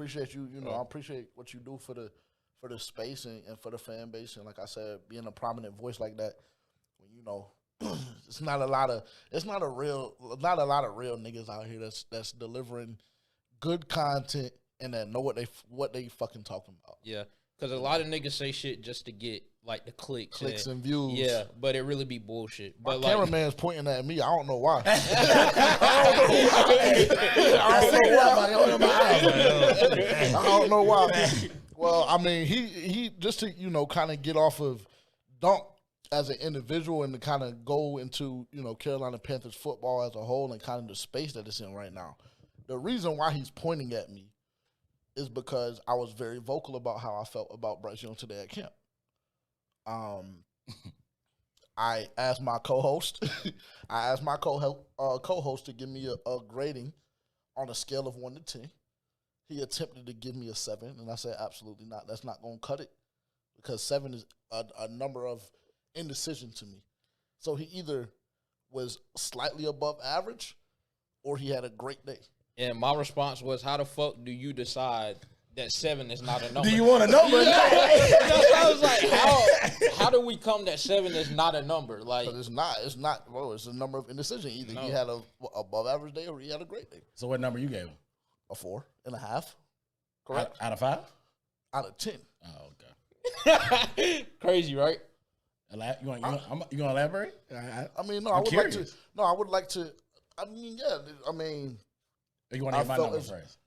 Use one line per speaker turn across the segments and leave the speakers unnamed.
appreciate you. You know, I appreciate what you do for the space and for the fan base. And like I said, being a prominent voice like that, when you know, it's not a lot of real niggas out here that's delivering good content and that know what they fucking talking about.
Yeah, because a lot of niggas say shit just to get like the clicks
and views.
Yeah, but it really be bullshit.
My
But
cameraman's pointing at me. I don't know why. I don't know why. Well, I mean, he just to kind of get off of Dunk as an individual and to kind of go into Carolina Panthers football as a whole and kind of the space that it's in right now. The reason why he's pointing at me is because I was very vocal about how I felt about Bryce Young today at camp. I asked my co-host, co-host to give me a grading on a scale of 1 to 10. He attempted to give me a 7, and I said, absolutely not. That's not going to cut it because 7 is a number of indecision to me. So he either was slightly above average or he had a great day.
And my response was, how the fuck do you decide that 7 is not a number?
Do you want a number?
I was like, how do we come that 7 is not a number? Like,
it's not. Well, it's a number of indecision. Either he had a above average day or he had a great day.
So what number you gave him?
A 4.5. Correct.
Out of 5?
Out of 10.
Oh, okay.
Crazy, right?
You gonna elaborate?
I mean, no. I would like to. I mean, yeah. I mean.
You want to get my number first?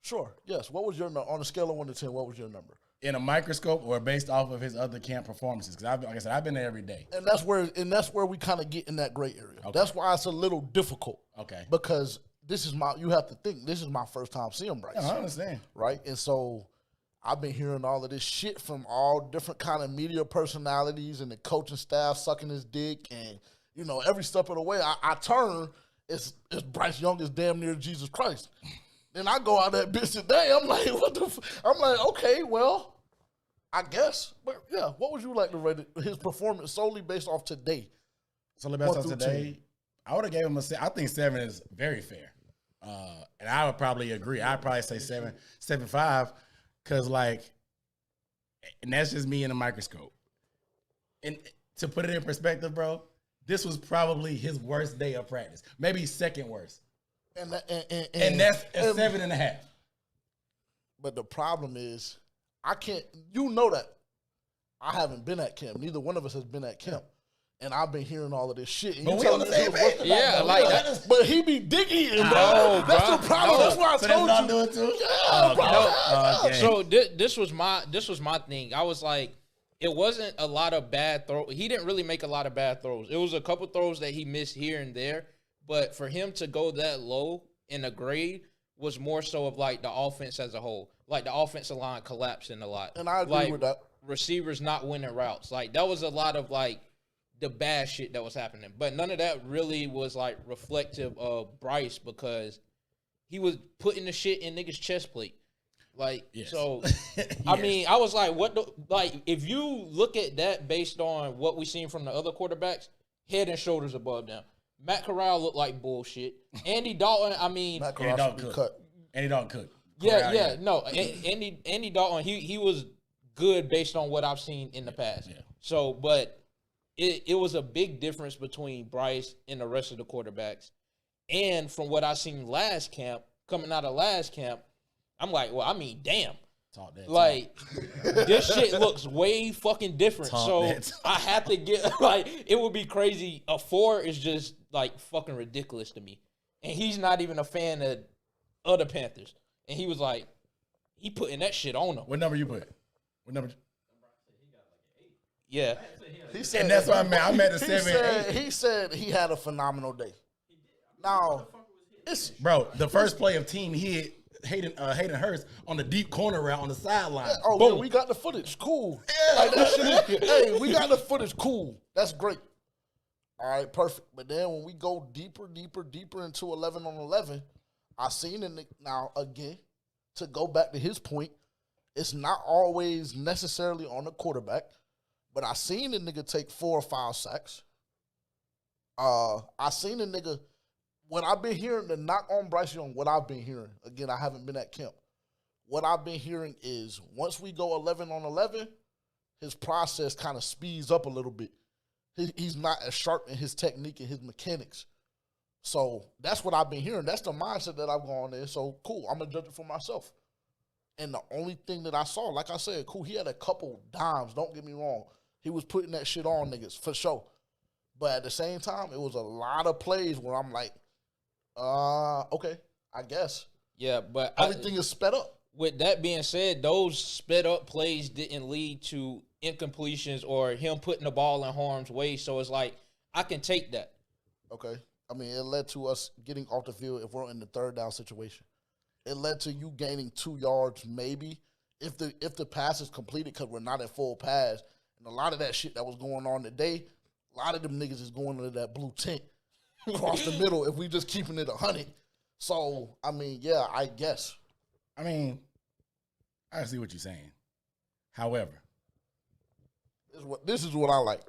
Sure. Yes. What was your number on a scale of 1 to 10? What was your number?
In a microscope, or based off of his other camp performances? Because like I said, I've been there every day,
and that's where we kind of get in that gray area. Okay. That's why it's a little difficult.
Okay.
Because you have to think this is my first time seeing Bryce.
Yeah, I understand.
Right, and so I've been hearing all of this shit from all different kind of media personalities and the coaching staff sucking his dick, and every step of the way I turn. It's Bryce Young is damn near Jesus Christ. Then I go out that bitch today. I'm like, what the? I'm like, okay, well, I guess. But yeah, what would you like to rate his performance solely based off today?
Solely based off today, 10. I would have gave him a 7. I think 7 is very fair, and I would probably agree. I'd probably say 7.5, because and that's just me in a microscope. And to put it in perspective, bro. This was probably his worst day of practice, maybe second worst, and that's a 7.5.
But the problem is, I can't. That I haven't been at camp. Neither one of us has been at camp, and I've been hearing all of this shit. And
but we on the same page.
Yeah, like that.
But he be digging, bro. That's the problem. That's why I told you.
Do it too?
Yeah, bro.
Okay.
So this was my thing. I was like. It wasn't a lot of bad throws. He didn't really make a lot of bad throws. It was a couple throws that he missed here and there. But for him to go that low in a grade was more so of like the offense as a whole. Like the offensive line collapsing a lot.
And I agree with that.
Receivers not winning routes. Like that was a lot of like the bad shit that was happening. But none of that really was like reflective of Bryce because he was putting the shit in niggas' chest plate. Like, yes. So, yes. I mean, I was like, if you look at that based on what we seen from the other quarterbacks, head and shoulders above them. Matt Corral looked like bullshit. Andy Dalton, I mean.
Matt Corral should be cut.
Andy Dalton could.
Yeah. No, Andy Dalton, he was good based on what I've seen in the past.
Yeah.
So, but it was a big difference between Bryce and the rest of the quarterbacks. And from what I seen coming out of last camp, I'm like, well, I mean, damn. This shit looks way fucking different. So I have to get, it would be crazy. A 4 is just, fucking ridiculous to me. And he's not even a fan of other Panthers. And he was like, he putting that shit on them.
What number you put? What number?
Yeah.
He said,
and that's what I meant. I meant the 7.
He said he had a phenomenal day. Now,
bro, the first play of team hit. Hayden Hurst on the deep corner route on the sideline.
Yeah, yeah, we got the footage. Cool. Yeah. That shit is, hey, we got the footage. Cool. That's great. All right, perfect. But then when we go deeper into 11 on 11, I seen it now again. To go back to his point, it's not always necessarily on the quarterback, but I seen the nigga take 4 or 5 sacks. I seen the nigga. What I've been hearing, the knock on Bryce Young, what I've been hearing, again, I haven't been at camp, what I've been hearing is once we go 11 on 11, his process kind of speeds up a little bit. He's not as sharp in his technique and his mechanics. So that's what I've been hearing. That's the mindset that I've gone in. So cool, I'm gonna judge it for myself. And the only thing that I saw, like I said, cool, he had a couple dimes. Don't get me wrong. He was putting that shit on niggas for sure. But at the same time, it was a lot of plays where I'm like, okay, I guess.
Yeah, but
everything is sped up.
With that being said, those sped up plays didn't lead to incompletions or him putting the ball in harm's way. So it's like, I can take that.
Okay. I mean, it led to us getting off the field if we're in the third down situation. It led to you gaining 2 yards maybe if the pass is completed because we're not at full pass. And a lot of that shit that was going on today, a lot of them niggas is going into that blue tent across the middle if we just keeping it 100. So, I mean, yeah, I guess.
I mean, I see what you're saying. However,
this is what I like.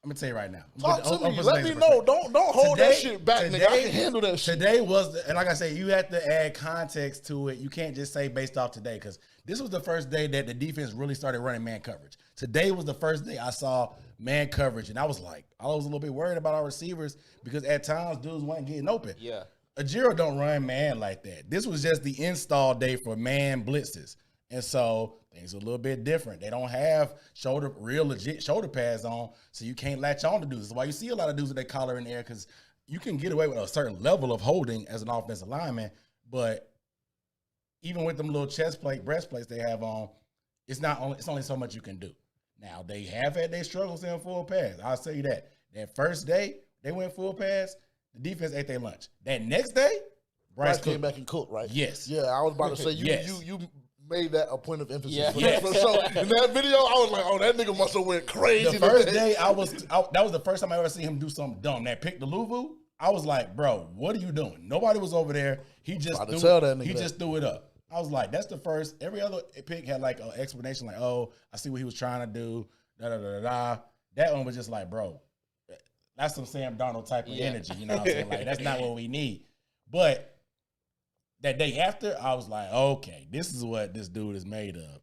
I'm gonna tell you right now.
Talk to me. Let me know. Don't hold that shit back, nigga. I can handle that shit.
Today was, and like I said, you have to add context to it. You can't just say based off today because this was the first day that the defense really started running man coverage. Today was the first day I saw man coverage, and I was like, I was a little bit worried about our receivers because at times dudes weren't getting open.
Yeah.
Ajiro don't run man like that. This was just the install day for man blitzes. And so things are a little bit different. They don't have real legit shoulder pads on, so you can't latch on to dudes. That's why you see a lot of dudes with their collar in the air because you can get away with a certain level of holding as an offensive lineman, but even with them little breastplates they have on, it's only so much you can do. Now, they have had their struggles in full pass. I'll tell you that. That first day, they went full pass, the defense ate their lunch. That next day, Bryce
came back and cooked, right?
Yes.
Yeah, I was about to say, you made that a point of emphasis.
Yeah.
For sure. In that video, I was like, oh, that nigga must have went crazy.
The first day, that was the first time I ever seen him do something dumb. That pick the Luvu, I was like, bro, what are you doing? Nobody was over there. He just threw it up. I was like, that's the first. Every other pick had like an explanation, like, oh, I see what he was trying to do. That one was just like, bro, that's some Sam Darnold type of energy. You know what I'm saying? Like, that's not what we need. But that day after, I was like, okay, this is what this dude is made of.